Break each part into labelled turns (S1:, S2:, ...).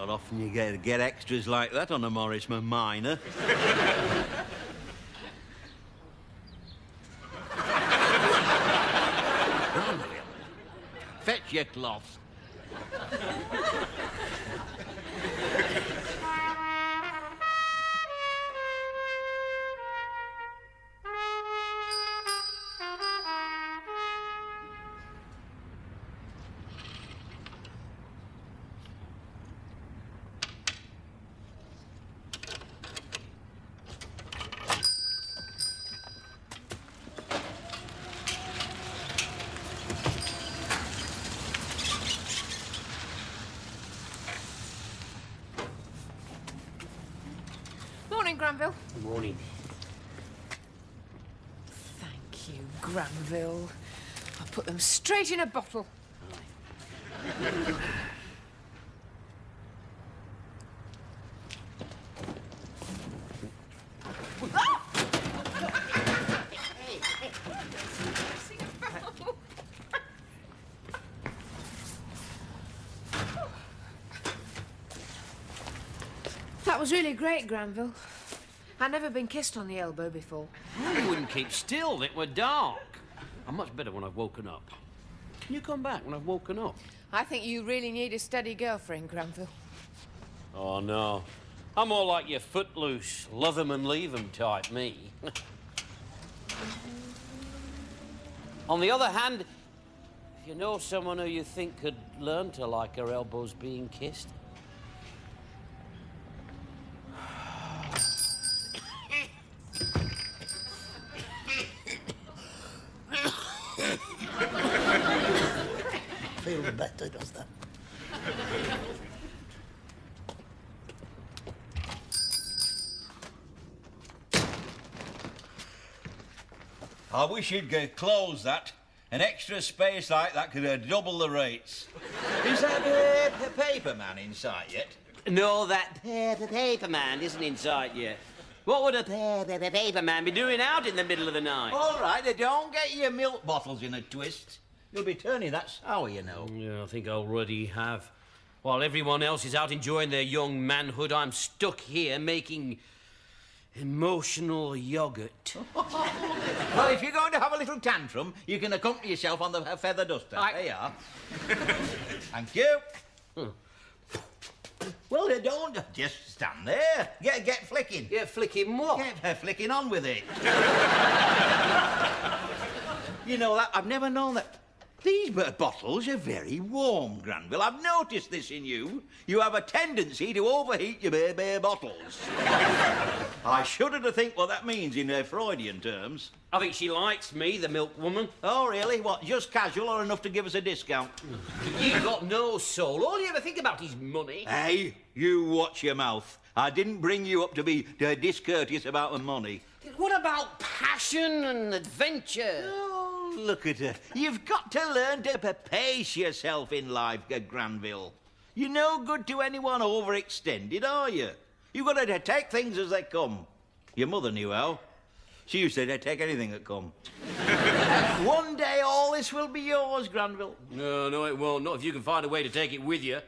S1: Not often you get extras like that on a Morrisman minor. Fetch your cloth.
S2: Morning, Granville.
S3: Good morning.
S2: Thank you, Granville. I'll put them straight in a bottle. That was really great, Granville. I've never been kissed on the elbow before.
S3: You wouldn't keep still. It were dark. I'm much better when I've woken up. Can you come back when I've woken up?
S2: I think you really need a steady girlfriend, Granville.
S3: Oh, no. I'm more like your footloose, love 'em and leave 'em type, me. On the other hand, if you know someone who you think could learn to like her elbows being kissed,
S4: feel the better, does that?
S1: I wish you'd close that. An extra space like that could double the rates. Is that a paper man in sight yet?
S3: no, that paper man isn't in sight yet. What would a paper man be doing out in the middle of the night?
S1: All right, don't get your milk bottles in a twist. You'll be turning that sour, you know.
S3: Yeah, I think I already have. While everyone else is out enjoying their young manhood, I'm stuck here making emotional yogurt.
S1: Well, if you're going to have a little tantrum, you can accompany yourself on the feather duster. There you are. Thank you. Well, don't just stand there. Get flicking.
S3: Yeah, flicking what?
S1: Get flicking on with it. You know, that I've never known that. These bottles are very warm, Granville. I've noticed this in you. You have a tendency to overheat your bare bottles. I shudder to think what that means in Freudian terms.
S3: I think she likes me, the milk woman.
S1: Oh, really? What, just casual or enough to give us a discount?
S3: You've got no soul. All you ever think about is money.
S1: Hey, you watch your mouth. I didn't bring you up to be discourteous about the money.
S3: What about passion and adventure?
S1: Oh, look at her. You've got to learn to pace yourself in life, Granville. You're no good to anyone overextended, are you? You've got to take things as they come. Your mother knew how. She used to take anything that come. One day all this will be yours, Granville.
S3: No, it won't. Not if you can find a way to take it with you.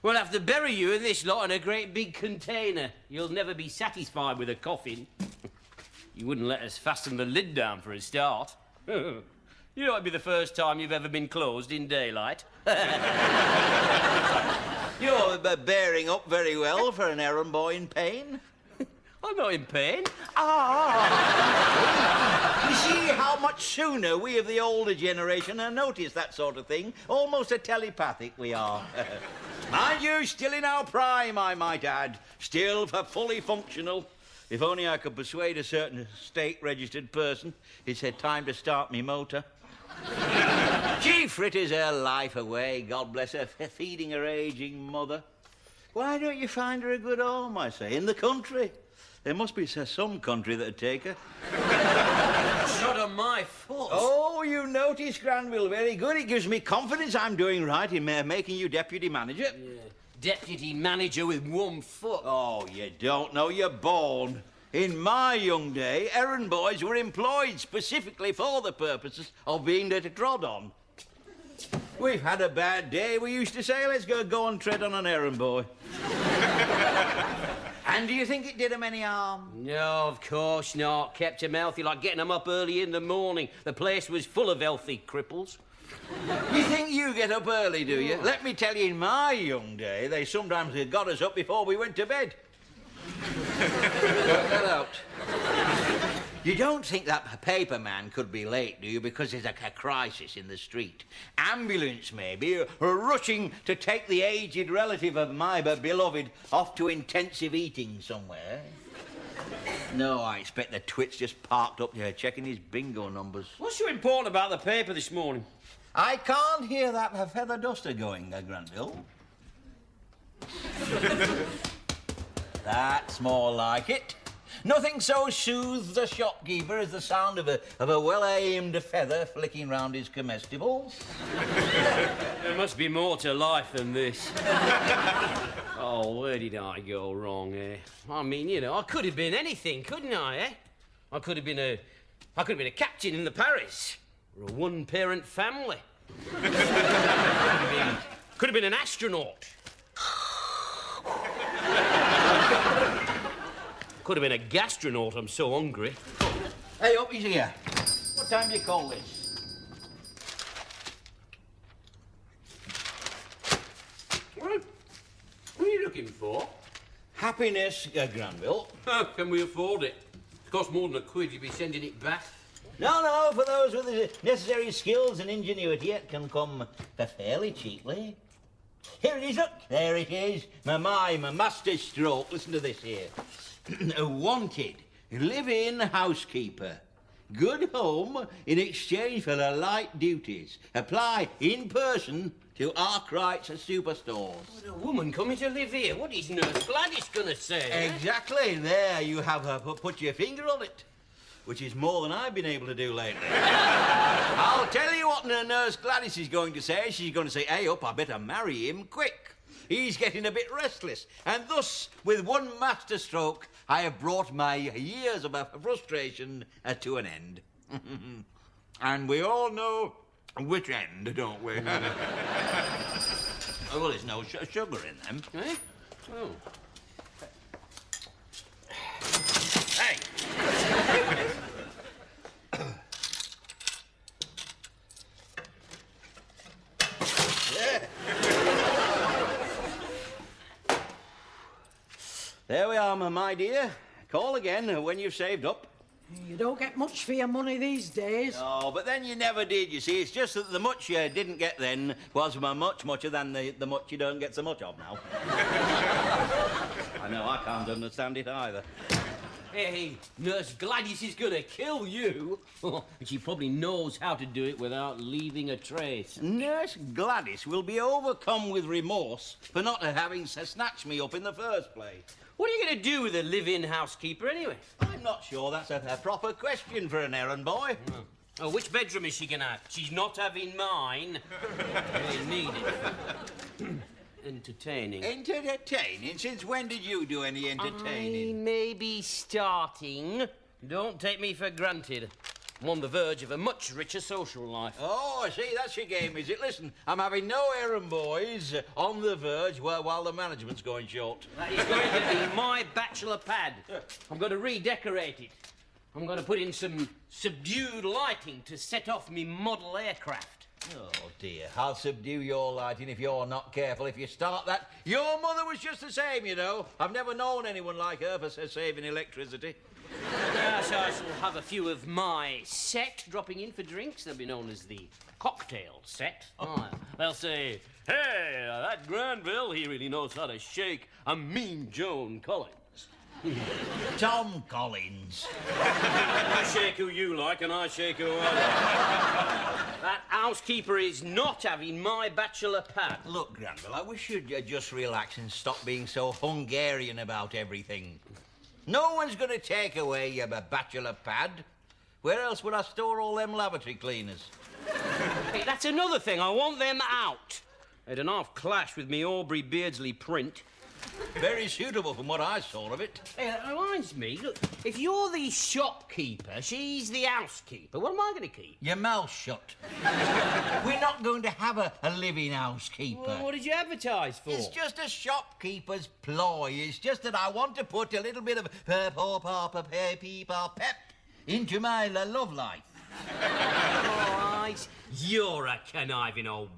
S3: We'll have to bury you in this lot in a great big container. You'll never be satisfied with a coffin. You wouldn't let us fasten the lid down for a start. You know, it'd be the first time you've ever been closed in daylight.
S1: You're bearing up very well for an errand boy in pain.
S3: I'm not in pain.
S1: You see how much sooner we of the older generation notice that sort of thing? Almost a telepathic we are. Mind you, still in our prime, I might add. Still fully functional. If only I could persuade a certain state-registered person it's time to start me motor. She fritters her life away, God bless her, feeding her ageing mother. Why don't you find her a good home, I say, in the country? There must be some country that'd take her.
S3: Shot on my foot.
S1: Oh, you notice, Granville. Very good. It gives me confidence I'm doing right in making you deputy manager.
S3: Yeah. Deputy manager with 1 foot.
S1: Oh, you don't know. You're born. In my young day, errand boys were employed specifically for the purposes of being trod on. We've had a bad day. We used to say, let's go and tread on an errand, boy. And do you think it did him any harm?
S3: No, of course not. Kept him healthy, like getting him up early in the morning. The place was full of healthy cripples.
S1: You think you get up early, do you? Let me tell you, in my young day, they sometimes got us up before we went to bed. Work that out. You don't think that paper man could be late, do you? Because there's a crisis in the street. Ambulance, maybe, are rushing to take the aged relative of my beloved off to intensive eating somewhere. No, I expect the twit's just parked up here checking his bingo numbers.
S3: What's so important about the paper this morning?
S1: I can't hear that feather duster going, Granville. That's more like it. Nothing so soothes a shopkeeper as the sound of a well-aimed feather flicking round his comestibles.
S3: There must be more to life than this. Oh, where did I go wrong, eh? I mean, you know, I could have been anything, couldn't I, eh? I could have been a captain in the Paris, or a one-parent family. Could have been an astronaut. Could have been a gastronaut, I'm so hungry.
S1: Hey, up, he's here. What time do you call this?
S3: What are you looking for?
S1: Happiness, Granville.
S3: Can we afford it? It costs more than £1, you'd be sending it back.
S1: No, for those with the necessary skills and ingenuity, it can come fairly cheaply. Here it is, look. There it is. My master stroke. Listen to this here. Wanted, live-in housekeeper. Good home in exchange for the light duties. Apply in person to Arkwright's superstores.
S3: What, a woman coming to live here? What is Nurse Gladys gonna say?
S1: Exactly. There you have put your finger on it, which is more than I've been able to do lately. I'll tell you what Nurse Gladys is going to say. She's going to say, hey, up, I better marry him quick. He's getting a bit restless. And thus, with one masterstroke, I have brought my years of frustration to an end. And we all know which end, don't we? Oh, well, there's no sugar in them.
S3: Eh? Oh.
S1: Hey! There we are, my dear. Call again when you've saved up.
S4: You don't get much for your money these days.
S1: Oh, but then you never did, you see. It's just that the much you didn't get then was mucher than the much you don't get so much of now. I know, I can't understand it either.
S3: Hey, Nurse Gladys is gonna kill you. And she probably knows how to do it without leaving a trace.
S1: Nurse Gladys will be overcome with remorse for not having snatched me up in the first place.
S3: What are you gonna do with a live-in housekeeper, anyway?
S1: I'm not sure that's a proper question for an errand boy.
S3: Oh, which bedroom is she gonna have? She's not having mine. I need it. Entertaining.
S1: Entertaining? Since when did you do any
S3: I
S1: entertaining?
S3: may be starting. Don't take me for granted. I'm on the verge of a much richer social life.
S1: Oh, I see, that's your game, is it? Listen, I'm having no errand boys on the verge while the management's going short.
S3: That is going to be my bachelor pad. I'm going to redecorate it. I'm going to put in some subdued lighting to set off me model aircraft.
S1: Oh, dear. I'll subdue your lighting if you're not careful. If you start that... Your mother was just the same, you know. I've never known anyone like her for saving electricity.
S3: Yes, I shall have a few of my set dropping in for drinks. They'll be known as the cocktail set. Oh, they'll say, hey, that Granville, he really knows how to shake a mean Joan Collins.
S1: Tom Collins.
S3: You shake who you like and I shake who I like. That housekeeper is not having my bachelor pad.
S1: Look, Granville, I wish you'd just relax and stop being so Hungarian about everything. No one's going to take away your bachelor pad. Where else would I store all them lavatory cleaners?
S3: Hey, that's another thing. I want them out. They'd an half clash with me Aubrey Beardsley print.
S1: Very suitable from what I saw of it.
S3: Hey, that reminds me, look, if you're the shopkeeper, she's the housekeeper, what am I going to keep?
S1: Your mouth shut. We're not going to have a living housekeeper.
S3: Well, what did you advertise for?
S1: It's just a shopkeeper's ploy. It's just that I want to put a little bit of pep into my love life.
S3: All right. You're a conniving old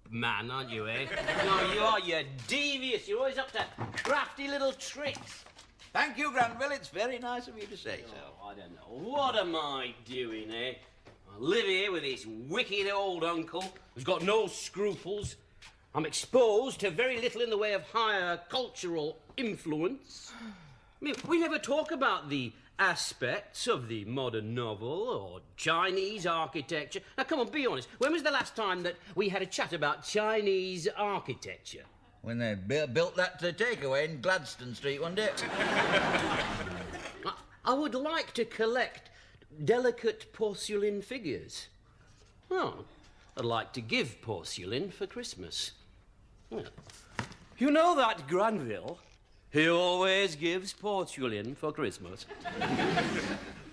S3: man, aren't you, eh? No, you are. You're devious. You're always up to crafty little tricks.
S1: Thank you, Granville. It's very nice of you to say so.
S3: Oh, I don't know. What am I doing, eh? I live here with this wicked old uncle who's got no scruples. I'm exposed to very little in the way of higher cultural influence. I mean, we never talk about the aspects of the modern novel or Chinese architecture. Now, come on, be honest. When was the last time that we had a chat about Chinese architecture?
S1: When they built that takeaway in Gladstone Street one day.
S3: I would like to collect delicate porcelain figures. Well, I'd like to give porcelain for Christmas. Yeah. You know that Granville? He always gives porcelain for Christmas.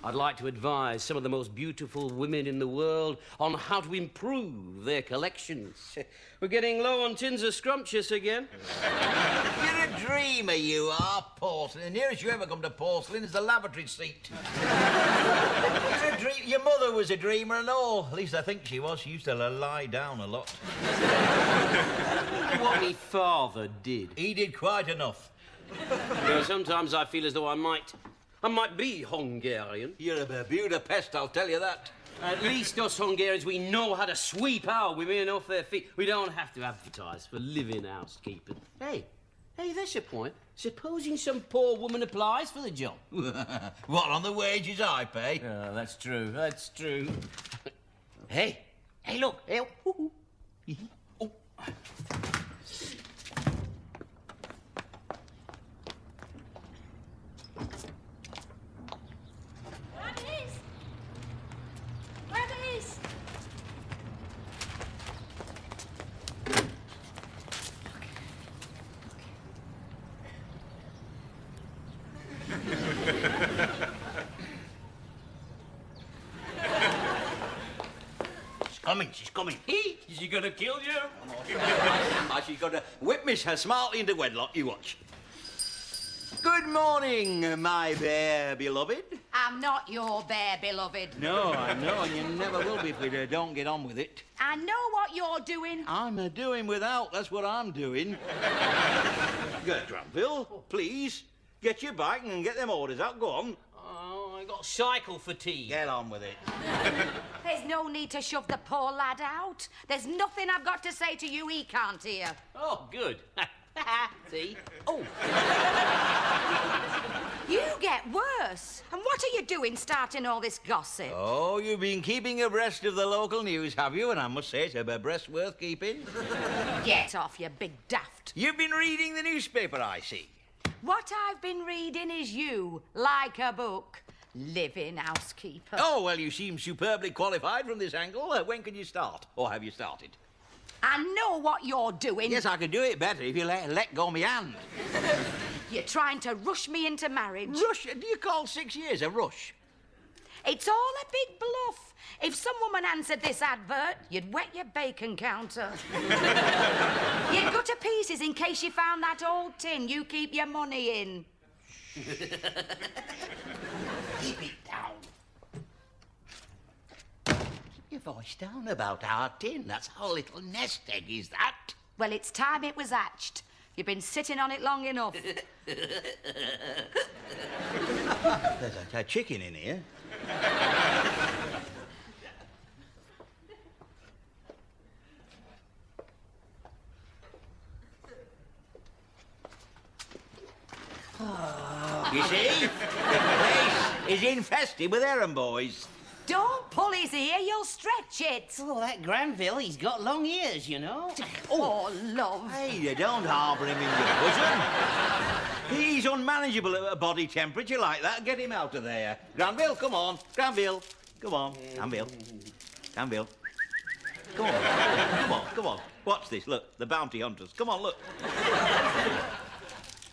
S3: I'd like to advise some of the most beautiful women in the world on how to improve their collections. We're getting low on tins of scrumptious again.
S1: You're a dreamer, you are, porcelain. The nearest you ever come to porcelain is the lavatory seat. You're a your mother was a dreamer and all. At least I think she was. She used to lie down a lot.
S3: What me father did.
S1: He did quite enough.
S3: You know, sometimes I feel as though I might be Hungarian.
S1: You're a Budapest, I'll tell you that.
S3: At least us Hungarians, we know how to sweep our women off their feet. We don't have to advertise for living housekeepers. Hey, that's your point. Supposing some poor woman applies for the job.
S1: What, on the wages I pay?
S3: That's true. Hey, look. Hey, oh.
S1: She's coming.
S3: Is she gonna kill you?
S1: She's got to whip Miss her smartly into wedlock, you watch. Good morning, my bear beloved.
S5: I'm not your bear, beloved.
S1: No, I know, and you never will be if we don't get on with it.
S5: I know what you're doing.
S1: I'm doing without, that's what I'm doing. Good, Granville, please, get your bike and get them orders out, go on.
S3: Oh, I got cycle fatigue.
S1: Get on with it.
S5: There's no need to shove the poor lad out. There's nothing I've got to say to you he can't hear.
S3: Oh, good. See? Oh.
S5: You get worse. And what are you doing starting all this gossip?
S1: Oh, you've been keeping abreast of the local news, have you? And I must say, it's a breast worth keeping.
S5: Get off, you big daft.
S1: You've been reading the newspaper, I see.
S5: What I've been reading is you, like a book. Living housekeeper.
S1: Oh, well, you seem superbly qualified from this angle. When can you start? Or have you started?
S5: I know what you're doing.
S1: Yes, I could do it better if you let go my hand.
S5: You're trying to rush me into marriage.
S1: Rush? Do you call 6 years a rush?
S5: It's all a big bluff. If some woman answered this advert, you'd wet your bacon counter. You'd go to pieces in case you found that old tin you keep your money in.
S1: Keep it down. Keep your voice down about our tin. That's our little nest egg, is that?
S5: Well, it's time it was hatched. You've been sitting on it long enough.
S1: There's a chicken in here. You see? The place is infested with errand boys.
S5: Don't pull his ear, you'll stretch it.
S3: Oh, that Granville, he's got long ears, you know.
S5: Oh, love.
S1: Hey, you don't harbour him in your bosom. He's unmanageable at a body temperature like that. Get him out of there. Granville, come on. Granville, come on. Granville. Granville. Come on. Come on, come on. Watch this. Look, the bounty hunters. Come on, look.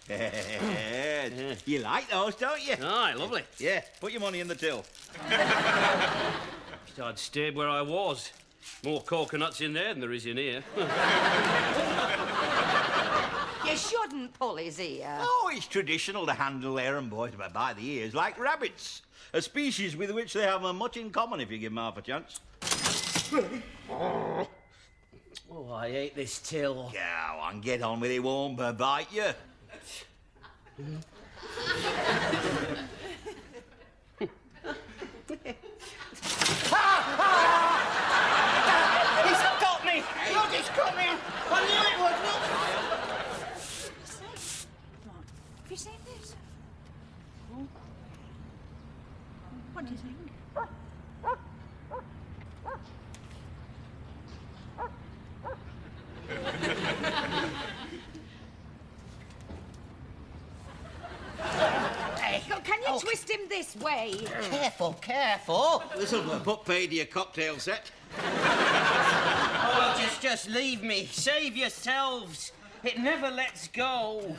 S1: You like those, don't you?
S3: Aye, lovely.
S1: Yeah, put your money in the till.
S3: I'd stayed where I was. More coconuts in there than there is in here.
S5: You shouldn't pull his ear.
S1: Oh, it's traditional to handle errand boys by the ears, like rabbits. A species with which they have much in common if you give them half a chance.
S3: Oh, I hate this till.
S1: Go on, get on with it, won't bite you.
S3: He's got me! Look, he's got me! I knew it would, look!
S4: Have you seen this? What do you think?
S5: Hey, can you twist him this way?
S6: Careful, careful.
S1: This'll put pay to your cocktail set.
S3: Oh, just leave me. Save yourselves. It never lets go.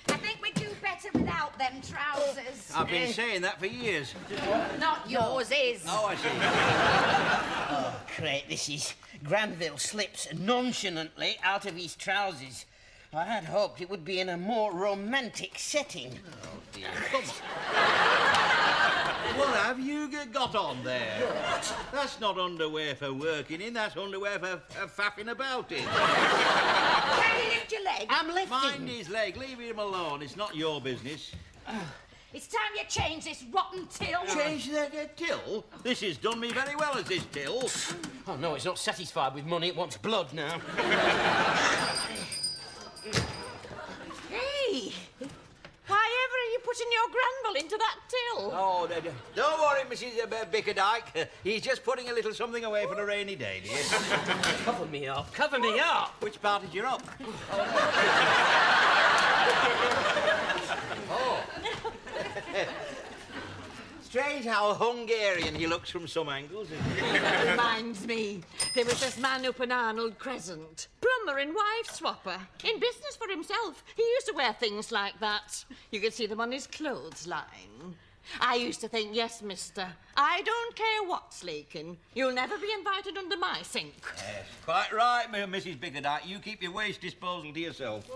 S5: I think we do better without them trousers.
S1: I've been saying that for years.
S5: Not yours is.
S1: Oh, I see.
S6: Oh, great. This is Granville slips nonchalantly out of his trousers. I had hoped it would be in a more romantic setting.
S1: Oh, dear. Come on. What have you got on there? What? That's not underwear for working in, that's underwear for faffing about in.
S5: Can you lift your leg?
S6: I'm lifting.
S1: Mind his leg, leave him alone, it's not your business.
S5: It's time you change this rotten till.
S1: Change the till? This has done me very well as this till.
S3: Oh, no, it's not satisfied with money. It wants blood now.
S4: Hey! Why ever are you putting your Granville into that till?
S1: Oh, don't worry, Mrs. Bickerdike. He's just putting a little something away for a rainy day, dear.
S3: Cover me up. Cover me up.
S1: Which part is your up? Oh. Strange how Hungarian he looks from some angles.
S7: Reminds me, there was this man up in Arnold Crescent, plumber and wife swapper, in business for himself. He used to wear things like that. You could see them on his clothesline. I used to think, yes, mister, I don't care what's leaking. You'll never be invited under my sink.
S1: Yes, quite right, Mrs. Bickerdike. You keep your waste disposal to yourself.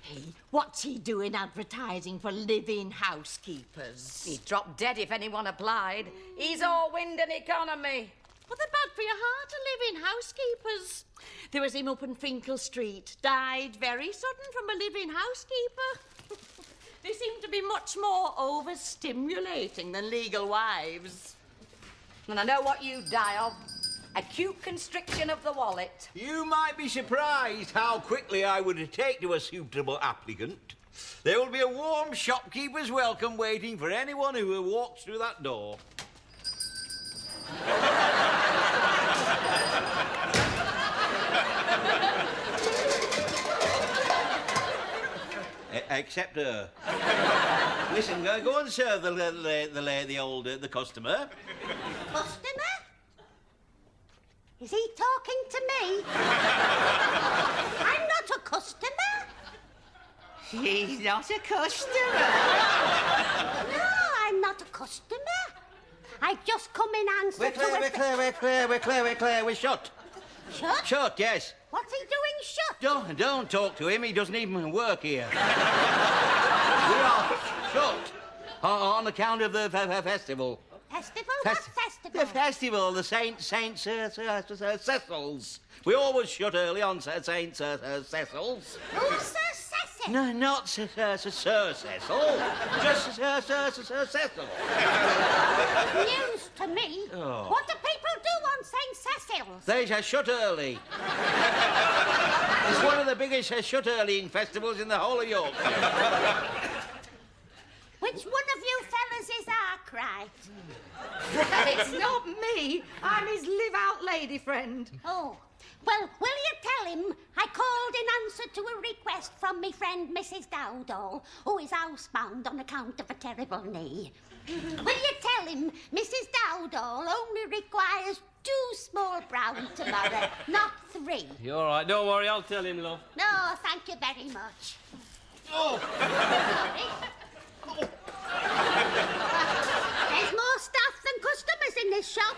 S7: Hey, what's he doing advertising for live-in housekeepers?
S5: He'd drop dead if anyone applied. He's all wind and economy.
S7: Well, they're bad for your heart to live-in housekeepers. There was him up in Finkel Street. Died very sudden from a live-in housekeeper. They seem to be much more overstimulating than legal wives.
S5: And I know what you die of. Acute constriction of the wallet.
S1: You might be surprised how quickly I would take to a suitable applicant. There will be a warm shopkeeper's welcome waiting for anyone who walks through that door. Except her. Listen, go and serve the customer.
S8: Customer? Is he talking to me? I'm not a customer.
S6: She's not a customer.
S8: No, I'm not a customer. I've just come in answer
S1: We're clear, we're shut.
S8: Shut?
S1: Shut, yes.
S8: What's he doing shut?
S1: Don't talk to him, he doesn't even work here. We are shut on account of the festival.
S8: Festival? What festival?
S1: The festival, the Saint Cecil's. We always shut early on Saint Cecil's.
S8: Who's Sir Cecil?
S1: No, not Sir Cecil. Just Sir Cecil.
S8: News to me.
S1: Oh.
S8: What do people do on St. Cecil's?
S1: They shut early. It's one of the biggest shut earlying festivals in the whole of Yorkshire.
S8: Which one of you fellas is Arkwright?
S7: It's not me. I'm his live-out lady friend.
S8: Oh, well, will you tell him I called in answer to a request from me friend Mrs. Dowdall, who is housebound on account of a terrible knee. Will you tell him Mrs. Dowdall only requires 2 small brown tomorrow, not 3?
S3: You're all right. Don't worry. I'll tell him, love.
S8: No, thank you very much. There's more staff than customers in this shop.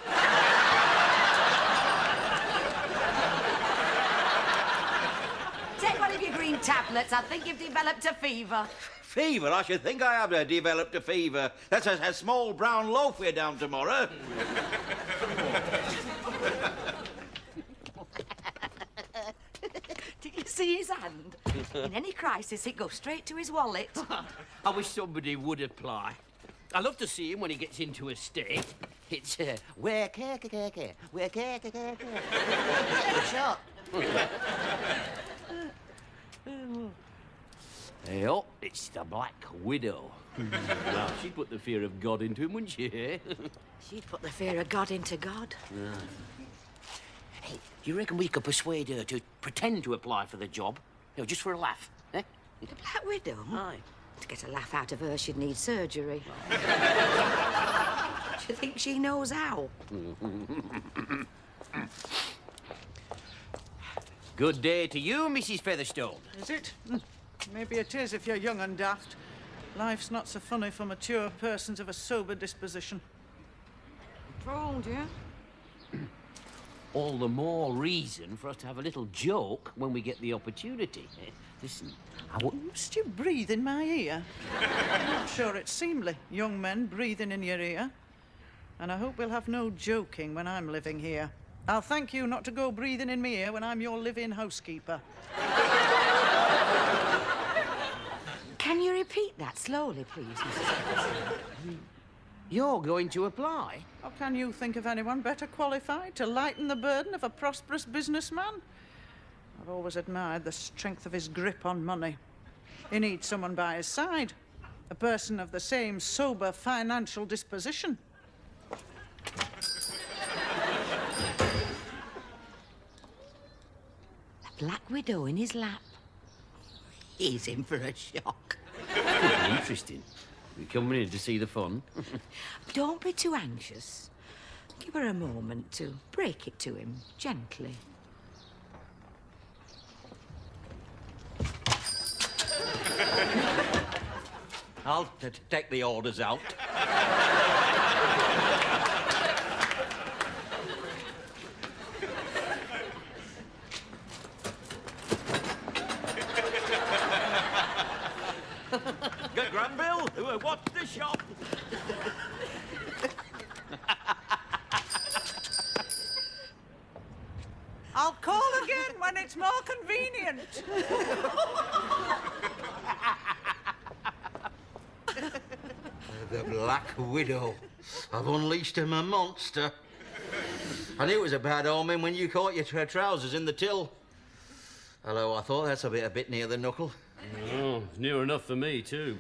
S5: Take one of your green tablets. I think you've developed a fever.
S1: Fever? I should think I have developed a fever. That's a small brown loaf we're down tomorrow.
S5: Did you see his hand? In any crisis, it goes straight to his wallet.
S3: I wish somebody would apply. I love to see him when he gets into a state. It's, where care, where care.
S6: Shot.
S3: Hey, oh, it's the Black Widow. Well, she'd put the fear of God into him, wouldn't she, eh?
S5: She'd put the fear of God into God.
S3: Hey, do you reckon we could persuade her to pretend to apply for the job? You know, just for a laugh, eh?
S5: The Black Widow?
S3: Aye.
S5: To get a laugh out of her, she'd need surgery. Do you think she knows how?
S3: Good day to you, Mrs. Featherstone.
S9: Is it? Maybe it is if you're young and daft. Life's not so funny for mature persons of a sober disposition.
S5: Oh, dear.
S3: All the more reason for us to have a little joke when we get the opportunity. Listen,
S9: Must you breathe in my ear? I'm not sure it's seemly, young men breathing in your ear. And I hope we'll have no joking when I'm living here. I'll thank you not to go breathing in my ear when I'm your live-in housekeeper.
S5: Can you repeat that slowly, please, Mrs. Ferguson?
S3: you're going to apply?
S9: How can you think of anyone better qualified to lighten the burden of a prosperous businessman? I've always admired the strength of his grip on money. He needs someone by his side, a person of the same sober financial disposition.
S5: A Black Widow in his lap. He's in for a shock.
S3: Interesting. We're coming in to see the fun.
S5: Don't be too anxious. Give her a moment to break it to him gently.
S1: I'll take the orders out. Good Granville, what's the shop?
S9: I'll call again when it's more convenient.
S1: The Black Widow. I've unleashed him a monster. I knew it was a bad omen when you caught your trousers in the till. Hello, I thought that's a bit near the knuckle.
S3: Oh, near enough for me, too.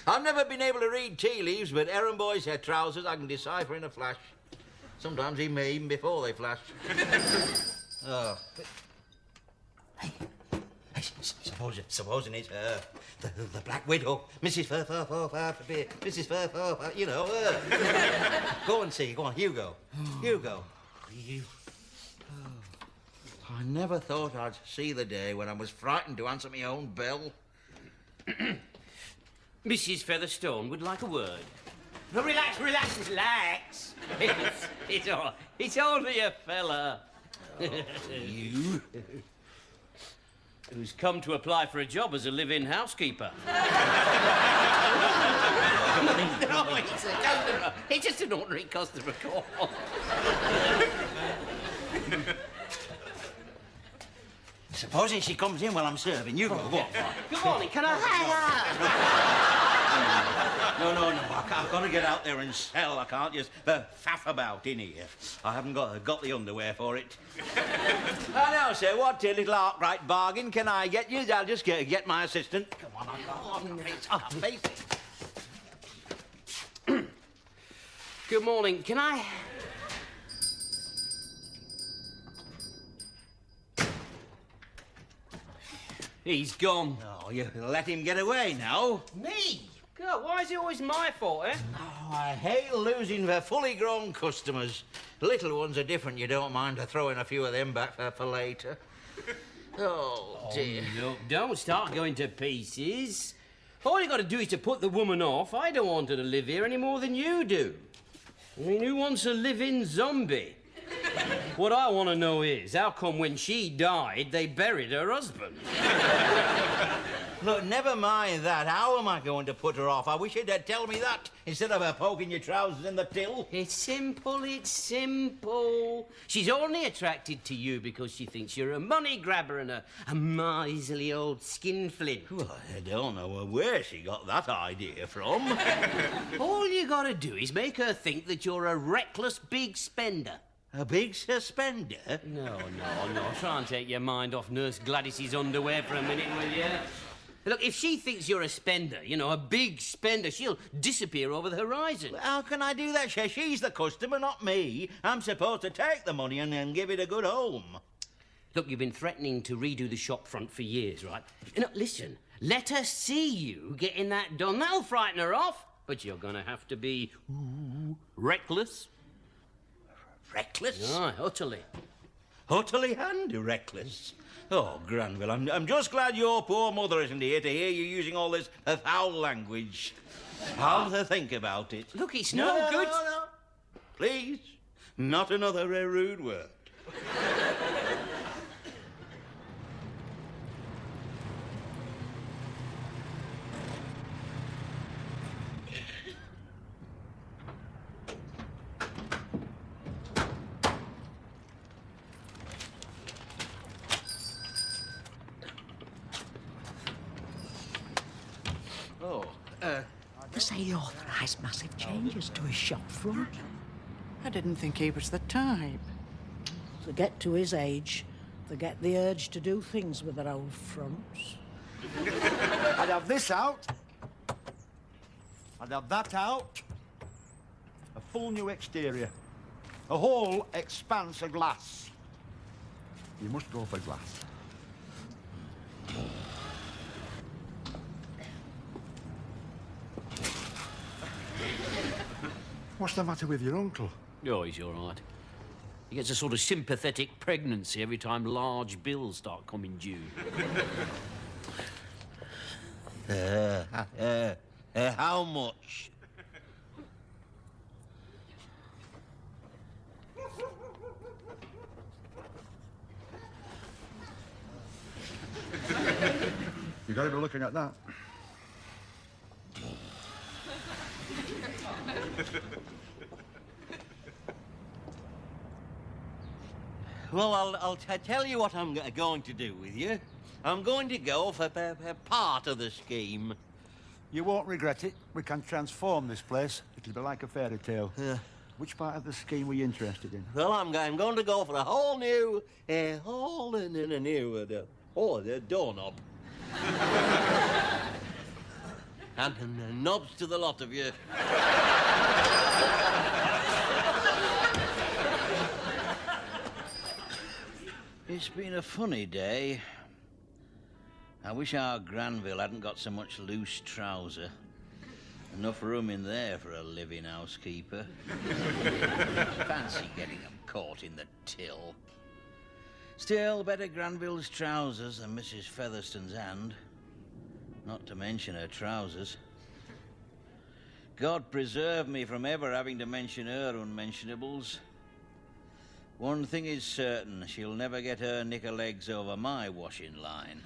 S1: I've never been able to read tea leaves, but Aaron Boy's trousers I can decipher in a flash. Sometimes even before they flash. Oh. Hey, supposing it's her, the Black Widow, Mrs. Mrs. You know, Go and see. Go on, you go. You go. You. I never thought I'd see the day when I was frightened to answer my own bell.
S3: Mrs. Featherstone would like a word. No, relax. It's all right. It's only a fella.
S1: You?
S3: Who's come to apply for a job as a live-in housekeeper. No, it's a customer. It's just an ordinary customer call.
S1: Supposing she comes in while I'm serving, you go. Go on.
S3: Good morning, can I...
S1: No. I've got to get out there and sell. I can't just faff about in here. I haven't got the underwear for it. I know, sir. What little Arkwright bargain can I get you? I'll just get my assistant. Come on, face it.
S3: Good morning, can I... He's gone.
S1: Oh, you let him get away now.
S3: Me? God, why is it always my fault, eh?
S1: Oh, I hate losing the fully grown customers. Little ones are different. You don't mind throwing a few of them back for later. Oh, dear.
S3: Look, don't start going to pieces. All you got to do is to put the woman off. I don't want her to live here any more than you do. I mean, who wants a living zombie? What I want to know is, how come when she died, they buried her husband?
S1: Look, never mind that. How am I going to put her off? I wish you'd tell me that instead of her poking your trousers in the till.
S3: It's simple, it's simple. She's only attracted to you because she thinks you're a money grabber and a miserly old skinflint.
S1: Well, I don't know where she got that idea from.
S3: All you gotta do is make her think that you're a reckless big spender.
S1: A big suspender?
S3: No. Try and take your mind off Nurse Gladys's underwear for a minute, will you? Look, if she thinks you're a spender, you know, a big spender, she'll disappear over the horizon.
S1: How can I do that? She's the customer, not me. I'm supposed to take the money and then give it a good home.
S3: Look, you've been threatening to redo the shop front for years, right? You know, listen, let her see you getting that done. That'll frighten her off. But you're going to have to be reckless.
S1: Reckless?
S3: Aye, utterly.
S1: Utterly and reckless. Oh, Granville, I'm just glad your poor mother isn't here to hear you using all this foul language. I'll think about it.
S3: Look, it's no good.
S1: No. Please, not another rude word.
S10: They say he authorised massive changes to his shop front.
S9: I didn't think he was the type.
S10: To get to his age, they get the urge to do things with their old fronts.
S11: I'd have this out. I'd have that out. A full new exterior. A whole expanse of glass. You must go for glass. What's the matter with your uncle?
S3: Oh, he's all right. He gets a sort of sympathetic pregnancy every time large bills start coming due.
S1: How much?
S11: You gotta be looking at that.
S1: Well, I'll tell you what I'm going to do with you. I'm going to go for part of the scheme.
S11: You won't regret it. We can transform this place. It'll be like a fairy tale. Which part of the scheme were you interested in?
S1: Well, I'm going to go for a whole new doorknob. and knobs to the lot of you. It's been a funny day. I wish our Granville hadn't got so much loose trouser. Enough room in there for a living housekeeper. Fancy getting them caught in the till. Still, better Granville's trousers than Mrs. Featherstone's hand. Not to mention her trousers. God preserve me from ever having to mention her unmentionables. One thing is certain, she'll never get her knicker legs over my washing line.